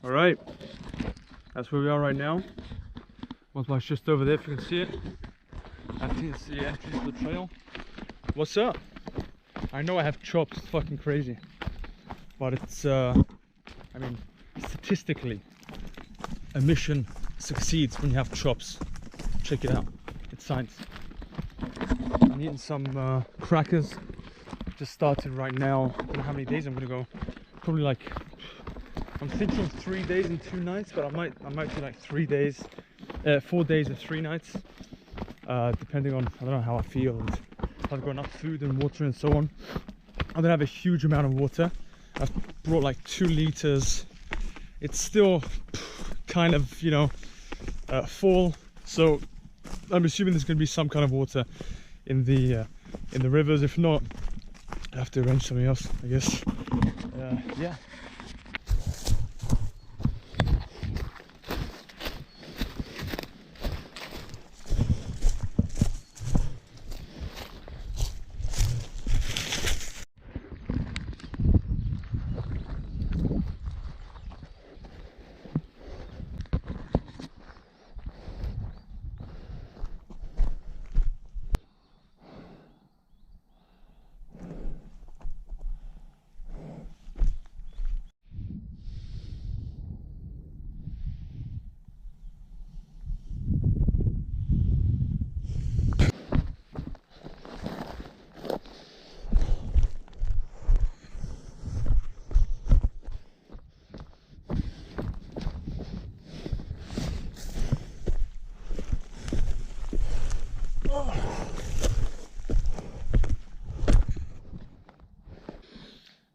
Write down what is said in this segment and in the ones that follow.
All right, that's where we are right now. Bushwack's just over there if you can see it. I think it's the entrance to the trail. What's up? I know I have chops, it's fucking crazy. But it's, I mean, statistically, a mission succeeds when you have chops. Check it out, it's science. I'm eating some crackers. Just started right now. I don't know how many days I'm gonna go. Probably like, I'm thinking 3 days and 2 nights, but I might do like 3 days, 4 days and 3 nights, depending on, I don't know how I feel and if I've got enough food and water and so on. I don't have a huge amount of water. I've brought like 2 liters. It's still kind of, you know, fall, so I'm assuming there's going to be some kind of water in the rivers. If not, I have to arrange something else, I guess. Yeah.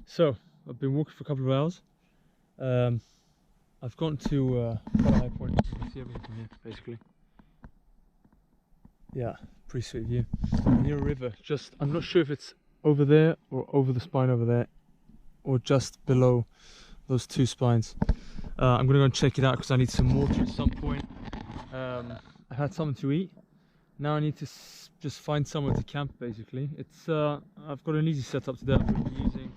So I've been walking for a couple of hours. I've gotten to quite a high point. You can see everything from here, basically. Yeah, pretty sweet view. Near a river. Just, I'm not sure if it's over there or over the spine over there, or just below those 2 spines. I'm gonna go and check it out because I need some water at some point. I had something to eat. Now I need to just find somewhere to camp. Basically, it's I've got an easy setup today. I'm going to be using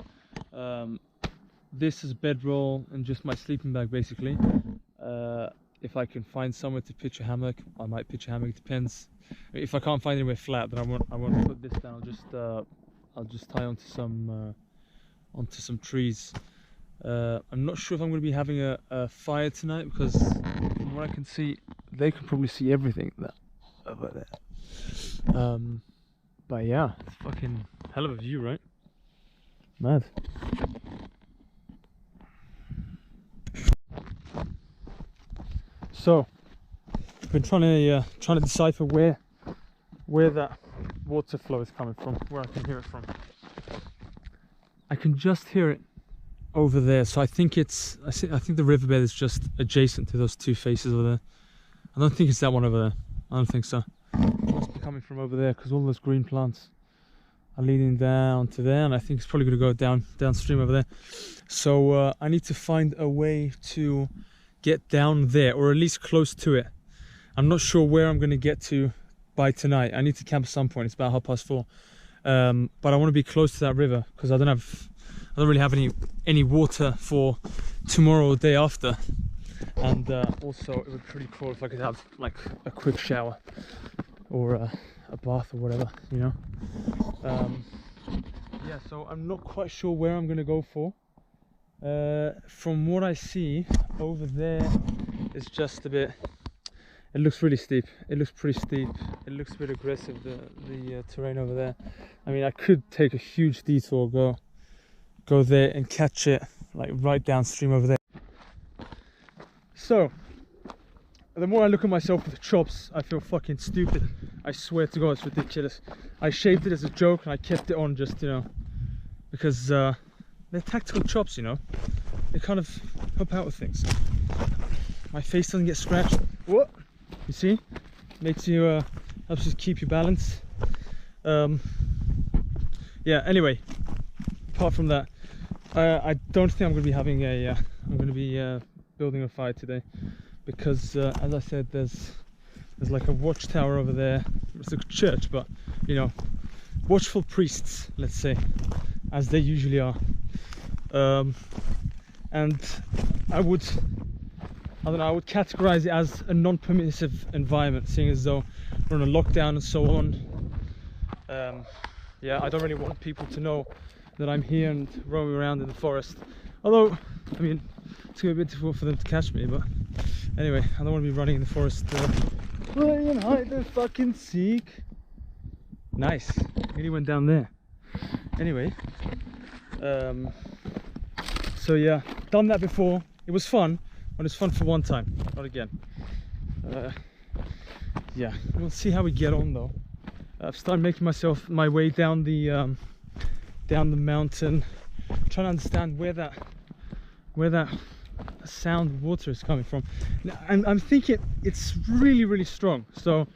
this is bedroll and just my sleeping bag basically. If I can find somewhere to pitch a hammock, I might pitch a hammock. It depends. If I can't find anywhere flat, then I won't put this down. I'll just tie onto some trees. I'm not sure if I'm going to be having a fire tonight because from what I can see, they can probably see everything over there. But yeah, it's fucking hell of a view, right? Mad. So I've been trying to decipher where that water flow is coming from, where I can hear it from. I can just hear it over there, so I think the riverbed is just adjacent to those 2 faces over there. I don't think it's that one over there. I don't think so. It must be coming from over there because all those green plants are leading down to there, and I think it's probably going to go downstream over there. So I need to find a way to get down there, or at least close to it. I'm not sure where I'm going to get to by tonight. I need to camp at some point. It's about 4:30. But I want to be close to that river because I don't really have any water for tomorrow or the day after. And also it would be pretty cool if I could have like a quick shower or a bath or whatever, you know. Yeah, so I'm not quite sure where I'm gonna go for. From what I see over there, it's just a bit, it looks really steep. It looks pretty steep. It looks a bit aggressive, the terrain over there. I mean, I could take a huge detour, go there and catch it like right downstream over there. So the more I look at myself with the chops, I feel fucking stupid. I swear to God, it's ridiculous. I shaved it as a joke and I kept it on just, you know, because they're tactical chops, you know. They kind of help out with things. My face doesn't get scratched. What? You see? Makes you, helps you keep your balance. Yeah, anyway, apart from that, I don't think I'm going to be having a, I'm going to be building a fire today. Because as I said, there's like a watchtower over there. It's a church, but you know, watchful priests, let's say, as they usually are. And I would I don't know, I would categorize it as a non-permissive environment, seeing as though we're on a lockdown and so on. Yeah, I don't really want people to know that I'm here and roaming around in the forest. Although, I mean, it's gonna be a bit difficult for them to catch me, but anyway, I don't want to be running in the forest playing hide and fucking seek. Nice, really went down there. Anyway, so yeah, done that before. It was fun, but it's fun for one time, not again. Yeah, we'll see how we get on though. I've started making my way down the mountain, trying to understand where that sound of water is coming from. I'm thinking it's really strong, so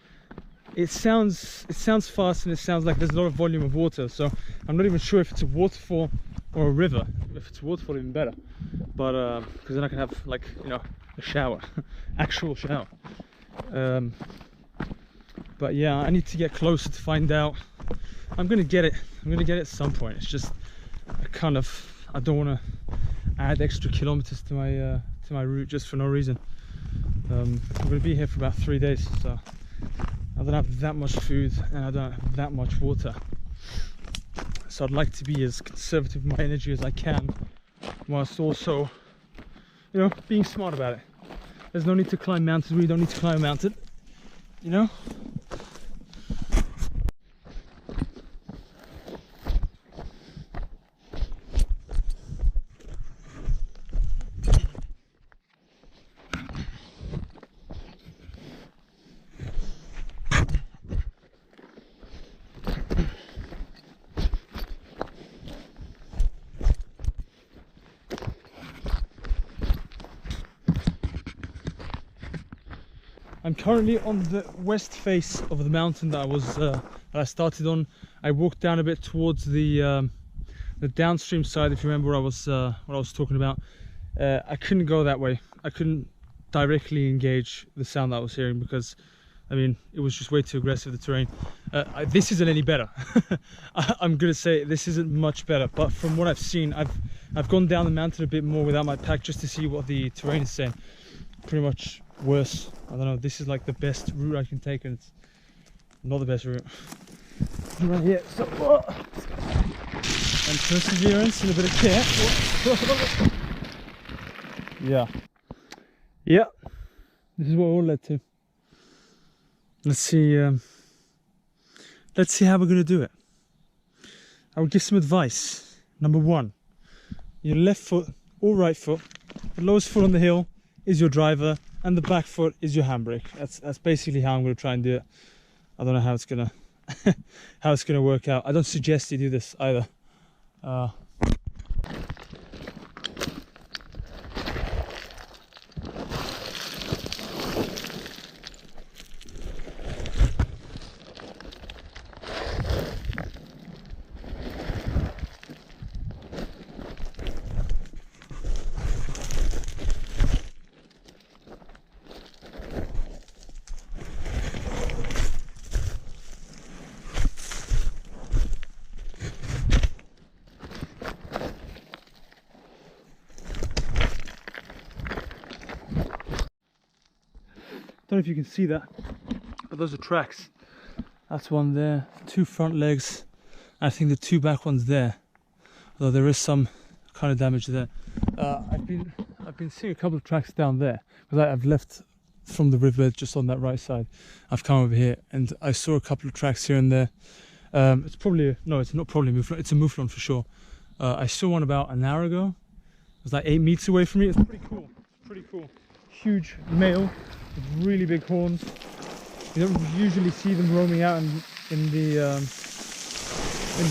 it sounds fast and it sounds like there's a lot of volume of water. So I'm not even sure if it's a waterfall or a river. If it's a waterfall, even better, but because then I can have, like, you know, a shower, actual shower. But yeah, I need to get closer to find out. I'm gonna get it at some point. It's just I don't want to add extra kilometers to my route just for no reason. I'm gonna be here for about 3 days, so I don't have that much food and I don't have that much water. So I'd like to be as conservative with my energy as I can, whilst also, you know, being smart about it. There's no need to climb mountains where you don't need to climb a mountain, you know? I'm currently on the west face of the mountain that I started on. I walked down a bit towards the downstream side, if you remember what I was talking about. I couldn't go that way. I couldn't directly engage the sound that I was hearing because, I mean, it was just way too aggressive, the terrain. This isn't any better. I'm gonna say this isn't much better, but from what I've seen, I've gone down the mountain a bit more without my pack just to see what the terrain is saying. Pretty much worse. I don't know, this is like the best route I can take, and it's not the best route. Right here, so and perseverance and a bit of care. Yeah, this is what it all led to. Let's see how we're gonna do it. I would give some advice. Number one, your left foot or right foot, the lowest foot on the hill is your driver, and the back foot is your handbrake. That's basically how I'm going to try and do it. I don't know how it's gonna work out. I don't suggest you do this either. Don't know if you can see that, but those are tracks. That's one there, 2 front legs. I think the 2 back ones there, although there is some kind of damage there. I've been seeing a couple of tracks down there because I've left from the riverbed just on that right side. I've come over here and I saw a couple of tracks here and there. It's probably it's not probably a mouflon. It's a mouflon for sure. I saw one about an hour ago. It was like 8 meters away from me. It's pretty cool. Pretty cool. Huge male with really big horns. You don't usually see them roaming out in the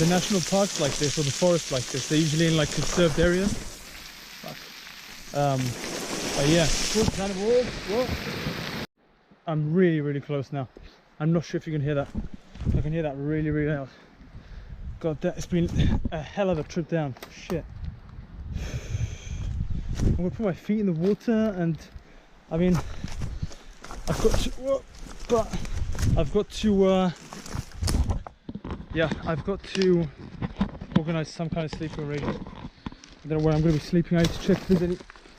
national parks like this, or the forest like this. They're usually in like conserved areas. But yeah, I'm really close now. I'm not sure if you can hear that. I can hear that really loud. God, it's been a hell of a trip down. Shit. I'm gonna put my feet in the water, and I mean, I've got to organize some kind of sleeping arrangement. I don't know where I'm going to be sleeping. I need to check if there's any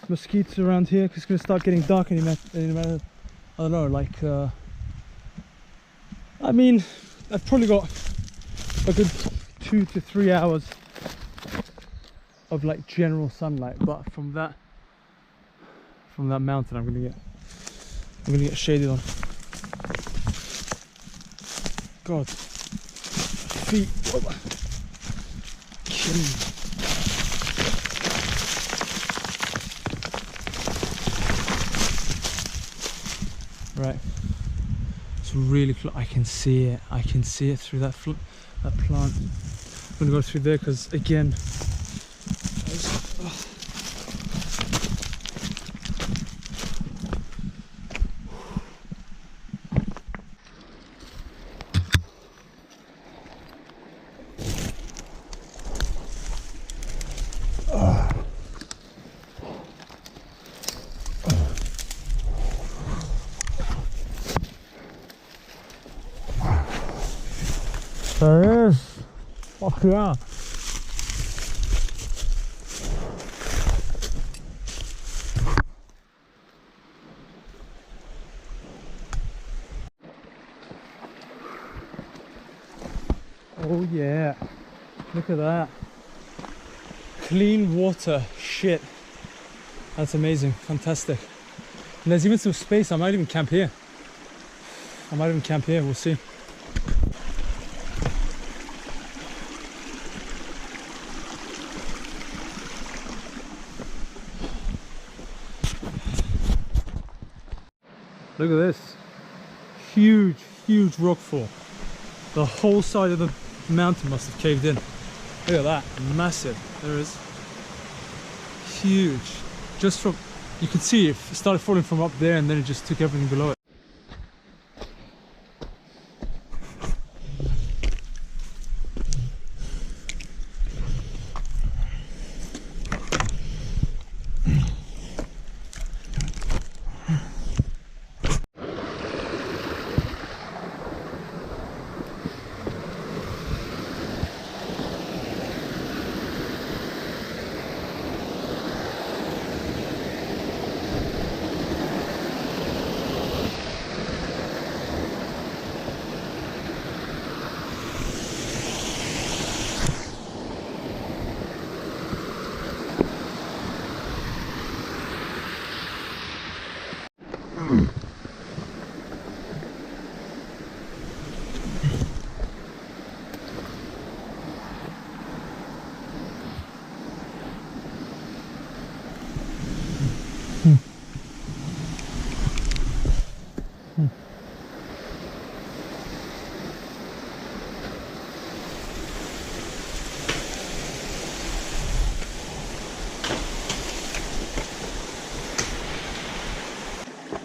mosquitoes around here because it's going to start getting dark in a matter, I don't know, like I mean, I've probably got a good 2 to 3 hours of like general sunlight, but from that mountain I'm gonna get shaded on. God, feet, killing me. Right, it's really close. I can see it. I can see it through that plant. I'm gonna go through there because again, there is. Fuck yeah. Oh yeah. Look at that. Clean water. Shit. That's amazing. Fantastic. And there's even some space. I might even camp here. We'll see. Look at this. Huge rockfall. The whole side of the mountain must have caved in. Look at that. Massive. There is. Huge. Just from, you can see it started falling from up there and then it just took everything below it.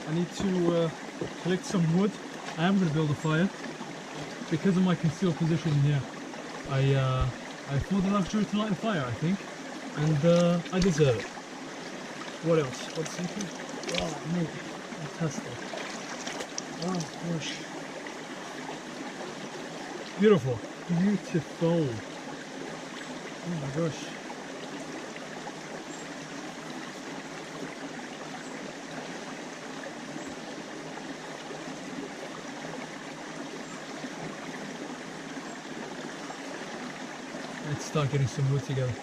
I need to collect some wood. I am going to build a fire because of my concealed position here. I afford the luxury to light a fire, I think, and I deserve it. What else? What's something? Oh, mate, fantastic! Oh gosh, beautiful, beautiful. Oh my gosh. Let's start getting some wood together.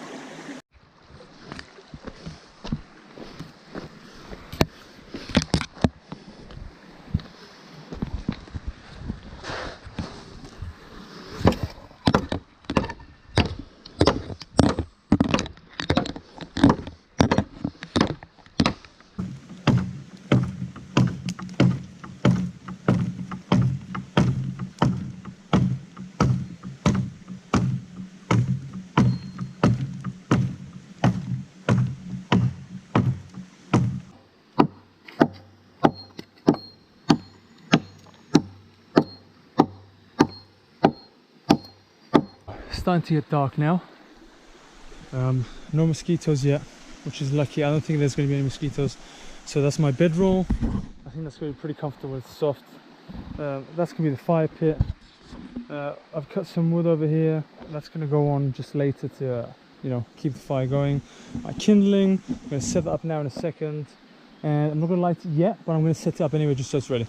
Starting to get dark now. No mosquitoes yet, which is lucky. I don't think there's going to be any mosquitoes. So that's my bedroll. I think that's going to be pretty comfortable. It's soft. That's going to be the fire pit. I've cut some wood over here. That's going to go on just later to you know, keep the fire going. My kindling, I'm going to set that up now in a second. And I'm not going to light it yet, but I'm going to set it up anyway just so it's ready.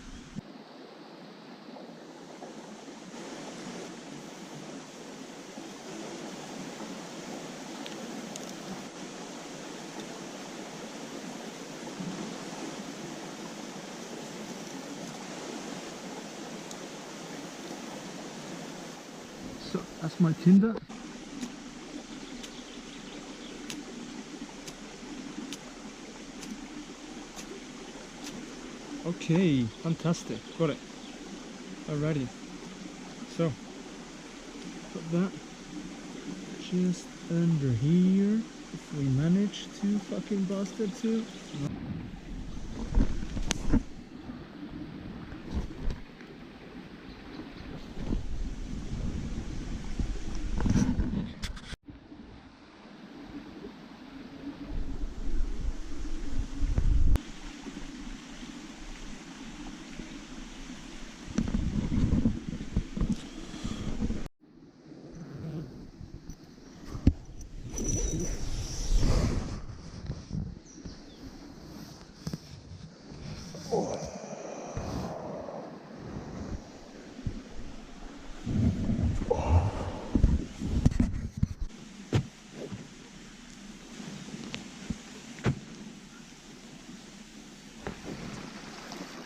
So that's my tinder. Okay, fantastic, got it. Alrighty, so put that just under here, if we manage to fucking bastard too.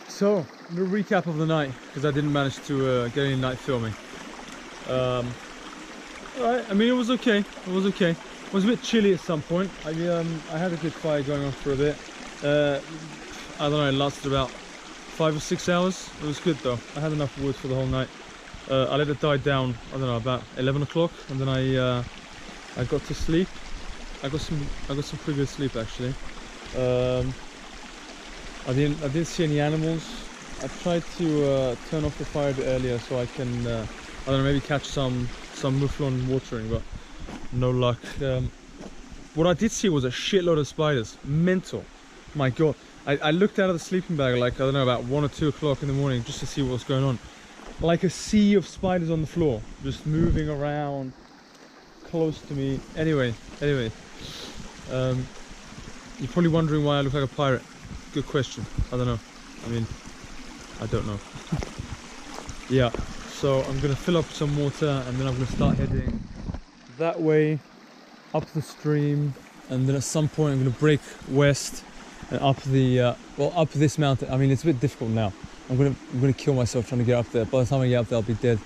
So, a little recap of the night, because I didn't manage to get any night filming. Alright, I mean it was okay, it was okay. It was a bit chilly at some point. I had a good fire going on for a bit. I don't know, it lasted about 5 or 6 hours. It was good though, I had enough wood for the whole night. I let it die down, I don't know, about 11 o'clock, and then I got to sleep. I got some pretty good sleep actually. I didn't see any animals. I tried to turn off the fire a bit earlier so I can, I don't know, maybe catch some mouflon watering, but no luck. What I did see was a shitload of spiders. Mental. My god. I looked out of the sleeping bag like, I don't know, about 1 or 2 o'clock in the morning just to see what was going on. Like a sea of spiders on the floor, just moving around close to me. Anyway. You're probably wondering why I look like a pirate. Good question. I don't know. I mean, I don't know. Yeah, so I'm gonna fill up some water and then I'm gonna start heading that way up the stream, and then at some point I'm gonna break west and up the up this mountain. I mean, it's a bit difficult now. I'm gonna kill myself trying to get up there. By the time I get up there, I'll be dead.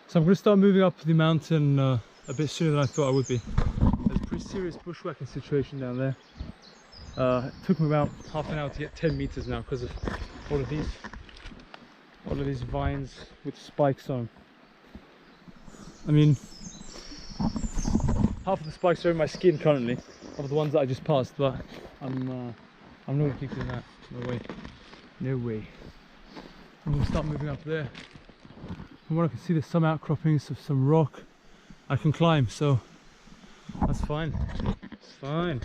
So I'm going to start moving up the mountain a bit sooner than I thought I would be. There's a pretty serious bushwhacking situation down there. It took me about half an hour to get 10 meters now because of all of these vines with spikes on. I mean, half of the spikes are in my skin currently, of the ones that I just passed, but I'm not going to keep doing that. No way. No way. I'm going to start moving up there. From what I can see, there's some outcroppings of some rock I can climb, so that's fine. It's fine.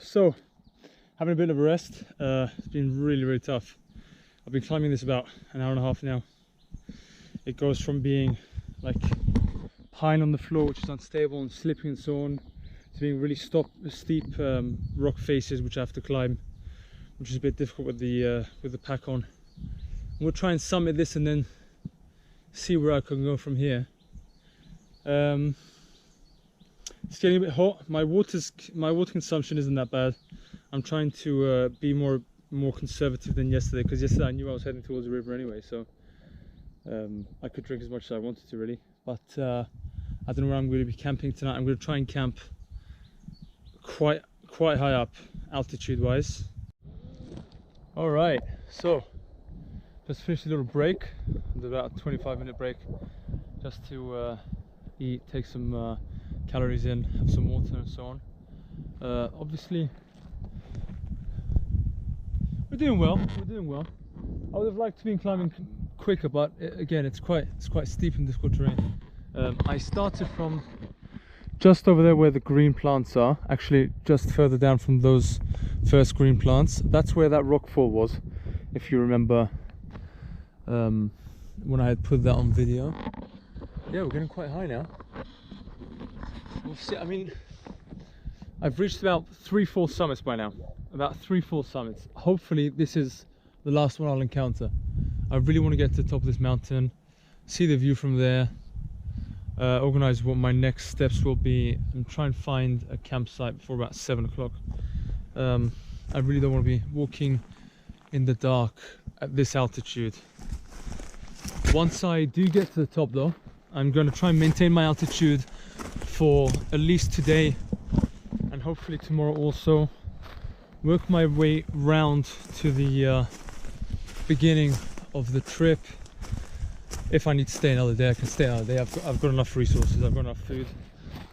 So, having a bit of a rest. It's been really tough. I've been climbing this about an hour and a half now. It goes from being like pine on the floor, which is unstable and slippery and so on, to being really steep rock faces which I have to climb, which is a bit difficult with the pack on. We'll try and summit this and then see where I can go from here. It's getting a bit hot. My water consumption isn't that bad. I'm trying to be more conservative than yesterday, because yesterday I knew I was heading towards the river anyway, so I could drink as much as I wanted to really. But I don't know where I'm going to be camping tonight. I'm going to try and camp quite high up altitude wise. All right, so just finished a little break, about a 25-minute break, just to eat, take some calories in, have some water and so on. Obviously we're doing well. I would have liked to be climbing quicker, but again, it's quite steep and difficult terrain. I started from just over there where the green plants are, actually just further down from those first green plants. That's where that rockfall was, if you remember, when I had put that on video. Yeah, we're getting quite high now. We'll see. I mean, I've reached about 3-4 summits by now. About 3-4 summits. Hopefully this is the last one I'll encounter. I really want to get to the top of this mountain, see the view from there, organize what my next steps will be, and try and find a campsite before about 7 o'clock. I really don't want to be walking in the dark at this altitude. Once I do get to the top though, I'm going to try and maintain my altitude for at least today and hopefully tomorrow also. Work my way round to the beginning of the trip. If I need to stay another day, I can stay another day. I've got enough resources, I've got enough food,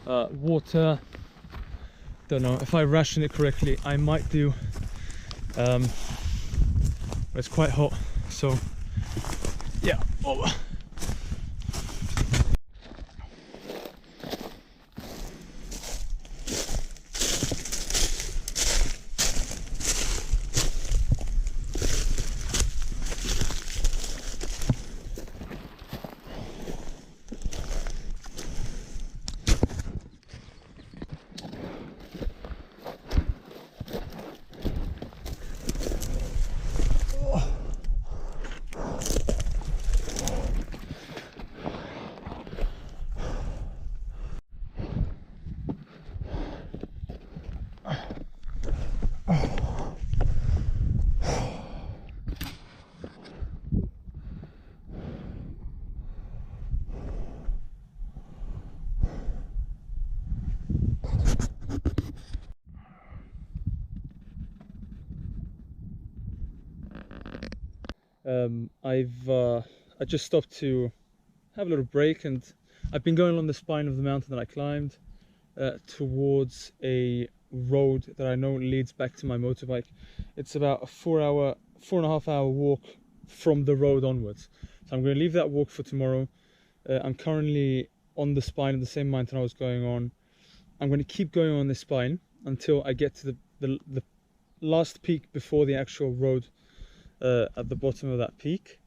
water. Don't know if I ration it correctly, I might do. But it's quite hot, so yeah. Oh. I just stopped to have a little break, and I've been going along the spine of the mountain that I climbed towards a road that I know leads back to my motorbike. It's about a 4.5 hour walk from the road onwards. So I'm going to leave that walk for tomorrow. I'm currently on the spine of the same mountain I was going on. I'm going to keep going on this spine until I get to the last peak before the actual road at the bottom of that peak.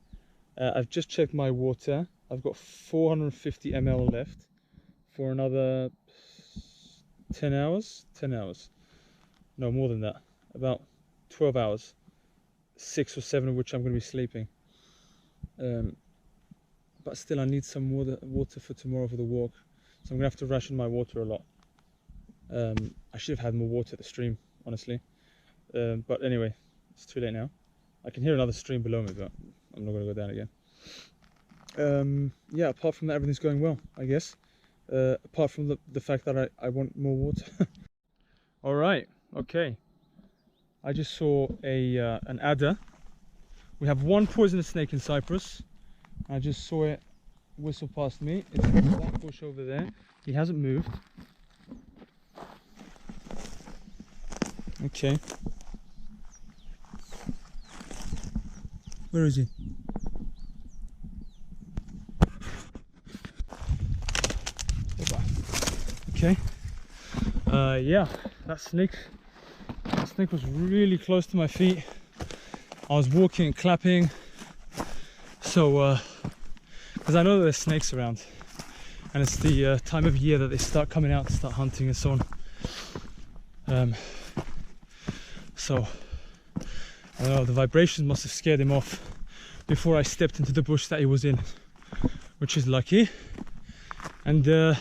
I've just checked my water. I've got 450 ml left for another 10 hours. No, more than that. About 12 hours. 6 or 7 of which I'm going to be sleeping. But still, I need some water for tomorrow for the walk. So I'm going to have to ration my water a lot. I should have had more water at the stream, honestly. But anyway, it's too late now. I can hear another stream below me, but I'm not going to go down again. Yeah, apart from that, everything's going well, I guess. Apart from the fact that I want more water. All right, okay. I just saw an adder. We have one poisonous snake in Cyprus. I just saw it whistle past me. It's in that bush over there. He hasn't moved. Okay. Where is he? Okay. Yeah, that snake was really close to my feet. I was walking and clapping. So, because I know that there's snakes around, and it's the time of year that they start coming out to start hunting and so on. So, I don't know, the vibrations must have scared him off before I stepped into the bush that he was in, which is lucky. And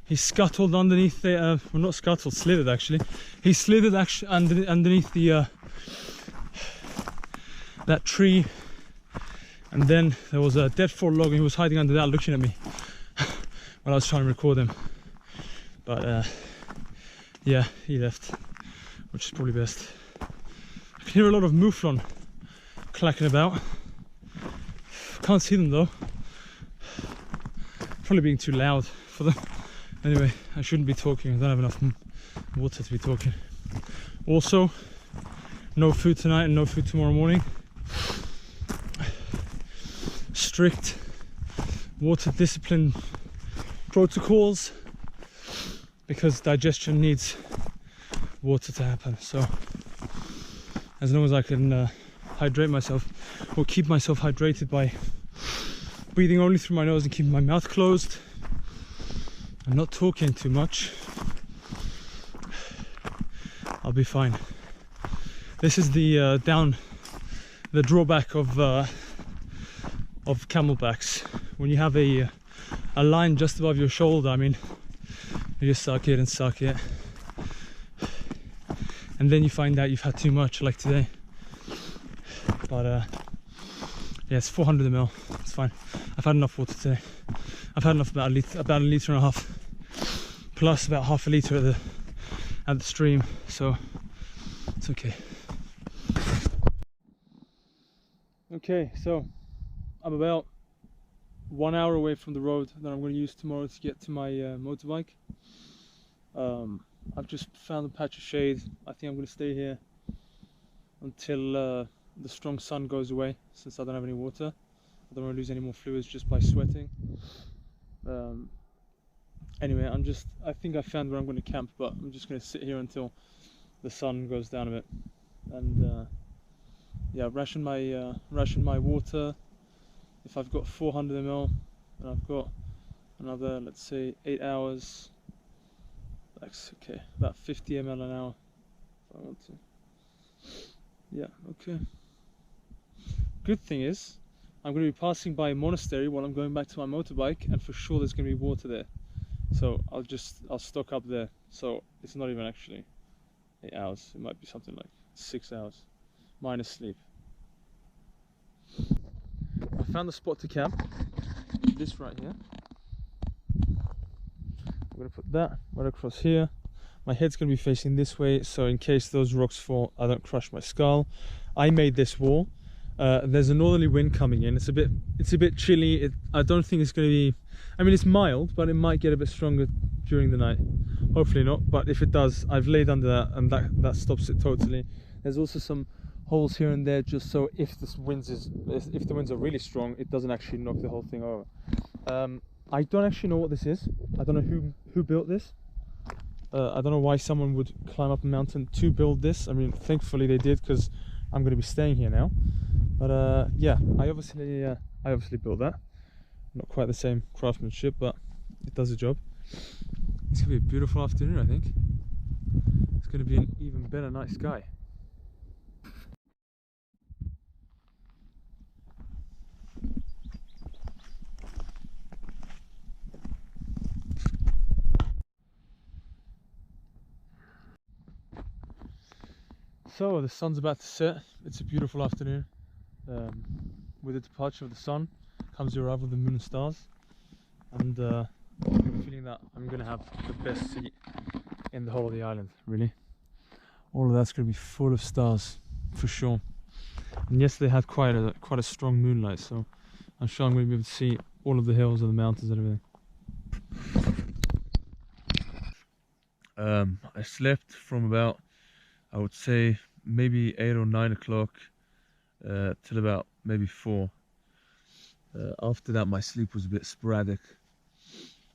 he scuttled underneath the, well, not scuttled, slithered actually. He slithered actually underneath the that tree, and then there was a dead-fall log, and he was hiding under that, looking at me when I was trying to record him. But yeah, he left, which is probably best. I can hear a lot of mouflon clacking about. Can't see them though. Probably being too loud for them. Anyway, I shouldn't be talking. I don't have enough water to be talking. Also, no food tonight and no food tomorrow morning. Strict water discipline protocols, because digestion needs water to happen. So as long as I can hydrate myself, or keep myself hydrated by breathing only through my nose and keeping my mouth closed and not talking too much, I'll be fine. This is the drawback of camelbacks. When you have a line just above your shoulder, I mean, you just suck it and suck it, and then you find out you've had too much, like today. But yeah, it's 400 ml. It's fine. I've had enough water today. I've had enough, about a litre and a half, plus about half a litre at the stream, so it's okay. Okay, so I'm about 1 hour away from the road that I'm going to use tomorrow to get to my motorbike. I've just found a patch of shade. I think I'm going to stay here until the strong sun goes away, since I don't have any water. I don't want to lose any more fluids just by sweating. Anyway, I think I found where I'm going to camp, but I'm just going to sit here until the sun goes down a bit, and yeah, ration my water. If I've got 400 ml and I've got another, let's say, 8 hours, that's okay, about 50 ml an hour if I want to. Yeah, okay. Good thing is, I'm going to be passing by a monastery while I'm going back to my motorbike, and for sure there's going to be water there. So I'll stock up there. So it's not even actually 8 hours. It might be something like 6 hours, minus sleep. I found the spot to camp. This right here. I'm going to put that right across here. My head's going to be facing this way, so in case those rocks fall, I don't crush my skull. I made this wall. There's a northerly wind coming in. It's a bit chilly. I don't think it's going to be, I mean, it's mild, but it might get a bit stronger during the night. Hopefully not, but if it does, I've laid under that, and that stops it totally. There's also some holes here and there, just so if the winds are really strong, it doesn't actually knock the whole thing over. I don't actually know what this is. I don't know who built this. I don't know why someone would climb up a mountain to build this. I mean, thankfully they did, because I'm going to be staying here now. But yeah, I obviously built that. Not quite the same craftsmanship, but it does the job. It's going to be a beautiful afternoon, I think. It's going to be an even better night sky. So the sun's about to set. It's a beautiful afternoon. With the departure of the sun comes the arrival of the moon and stars, and I'm feeling that I'm going to have the best seat in the whole of the island, really. All of that's going to be full of stars, for sure. And yesterday had quite a strong moonlight, so I'm sure I'm going to be able to see all of the hills and the mountains and everything. I slept from about, I would say, maybe 8 or 9 o'clock till about maybe 4. After that, my sleep was a bit sporadic.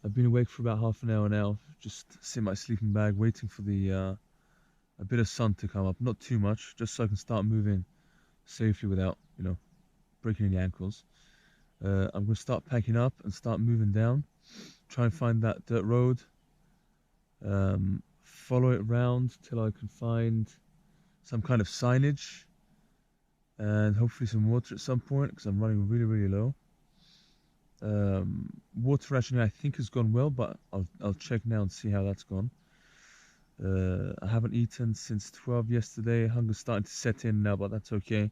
I've been awake for about half an hour now, just sitting in my sleeping bag, waiting for a bit of sun to come up. Not too much, just so I can start moving safely without, you know, breaking any ankles. I'm going to start packing up and start moving down. Try and find that dirt road. Follow it around till I can find some kind of signage. And hopefully some water at some point, because I'm running really, really low. Water rationing I think has gone well, but I'll check now and see how that's gone. I haven't eaten since 12 yesterday. Hunger's starting to set in now, but that's okay.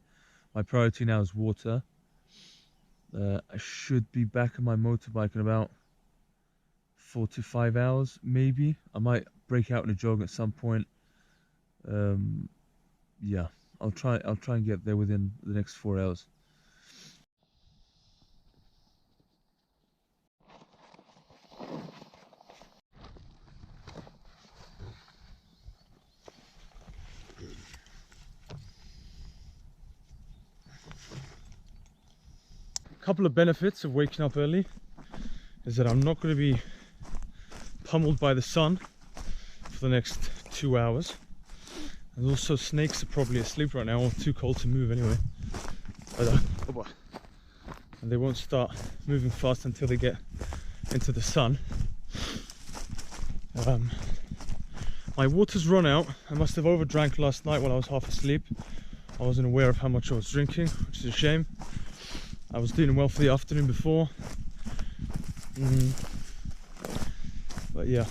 My priority now is water. I should be back on my motorbike in about 4 to 5 hours, maybe. I might break out in a jog at some point. Yeah, I'll try and get there within the next 4 hours. A couple of benefits of waking up early is that I'm not going to be pummeled by the sun for the next 2 hours. And also snakes are probably asleep right now, or too cold to move anyway. But, and they won't start moving fast until they get into the sun. My water's run out. I must have overdrank last night while I was half asleep. I wasn't aware of how much I was drinking, which is a shame. I was doing well for the afternoon before. But yeah,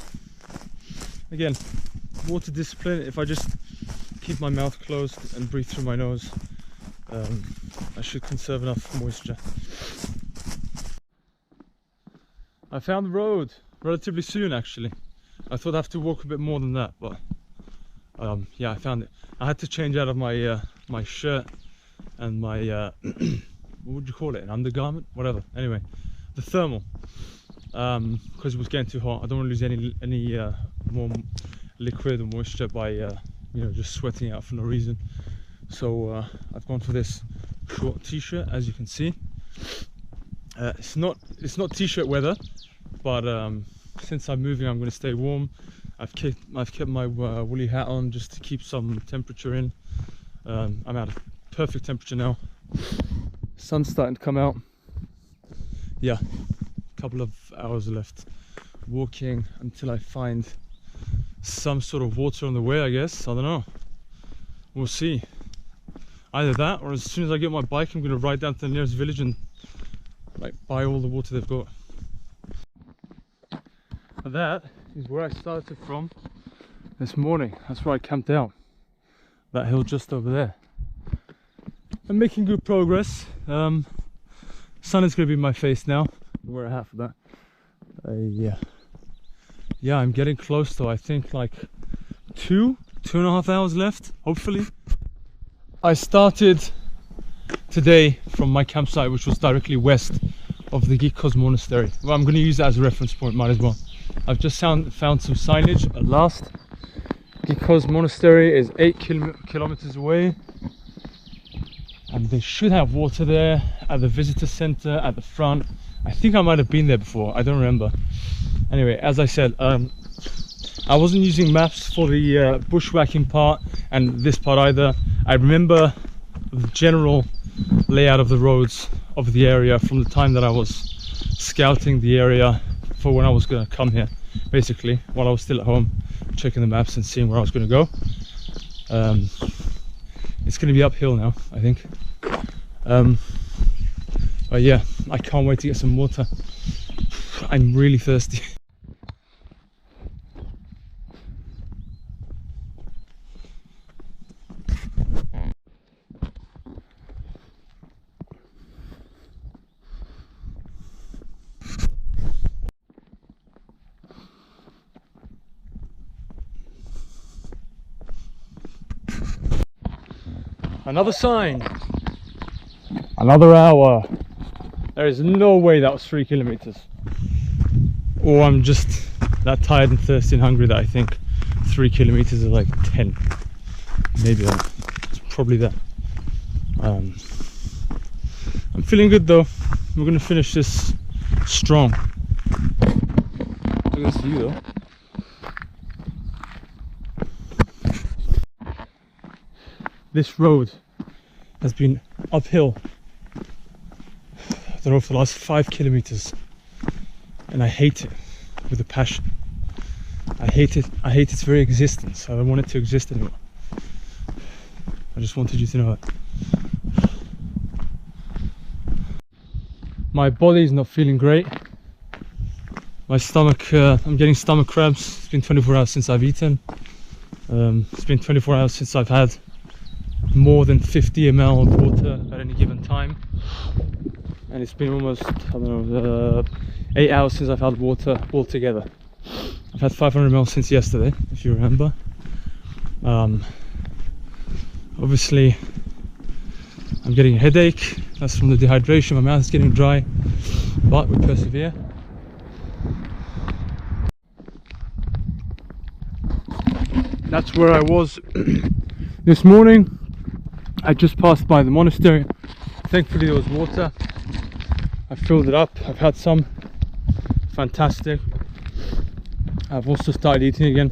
again, water discipline. If I just keep my mouth closed and breathe through my nose, I should conserve enough moisture. I found the road relatively soon, actually. I thought I'd have to walk a bit more than that, but yeah, I found it. I had to change out of my my shirt and my what would you call it, an undergarment, whatever. Anyway, the thermal, because it was getting too hot. I don't want to lose any more liquid or moisture by you know, just sweating out for no reason. So I've gone for this short t-shirt, as you can see. It's not t-shirt weather, but since I'm moving, I'm going to stay warm. I've kept my woolly hat on just to keep some temperature in. I'm at a perfect temperature now. Sun's starting to come out. Yeah, a couple of hours left walking until I find some sort of water on the way, I guess. I don't know, we'll see. Either that, or as soon as I get my bike, I'm going to ride down to the nearest village and like buy all the water they've got. That is where I started from this morning. That's where I camped out, that hill just over there. I'm making good progress. Sun is going to be in my face now. I'll wear a hat for that. Yeah, I'm getting close though. I think like 2.5 hours left, hopefully. I started today from my campsite, which was directly west of the Gikos monastery. Well, I'm going to use that as a reference point, might as well. I've just found some signage at last. Gikos monastery is 8 kilometers away. And they should have water there at the visitor center at the front. I think I might have been there before, I don't remember. Anyway, as I said, I wasn't using maps for the bushwhacking part and this part either. I remember the general layout of the roads of the area from the time that I was scouting the area for when I was going to come here, basically, while I was still at home, checking the maps and seeing where I was going to go. It's going to be uphill now, I think. But yeah, I can't wait to get some water. I'm really thirsty. Another sign. Another hour. There is no way that was 3 kilometers. Or I'm just that tired and thirsty and hungry that I think 3 kilometers is like 10. Maybe that. It's probably that. I'm feeling good though. We're gonna finish this strong. Look at this view though. This road has been uphill, I don't know, for the last 5 kilometers, and I hate it with a passion. I hate its very existence. I don't want it to exist anymore. I just wanted you to know it. My body is not feeling great. My stomach, I'm getting stomach cramps. It's been 24 hours since I've eaten. It's been 24 hours since I've had more than 50 ml of water at any given time. And it's been almost, I don't know, 8 hours since I've had water altogether. I've had 500 ml since yesterday, if you remember. Obviously, I'm getting a headache. That's from the dehydration. My mouth is getting dry, but we persevere. That's where I was this morning. I just passed by the monastery. Thankfully there was water. I filled it up. I've had some. Fantastic. I've also started eating again.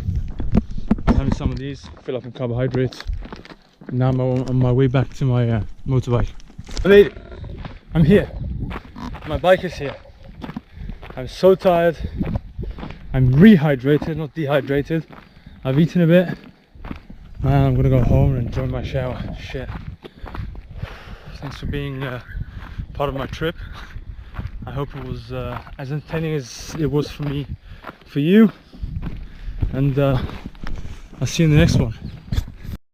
I'm having some of these, fill up on carbohydrates. And now I'm on my way back to my motorbike. I made it. I'm here. My bike is here. I'm so tired. I'm rehydrated, not dehydrated. I've eaten a bit. Man, I'm gonna go home and enjoy my shower. Shit. Thanks for being part of my trip. I hope it was as entertaining as it was for me, for you. And I'll see you in the next one.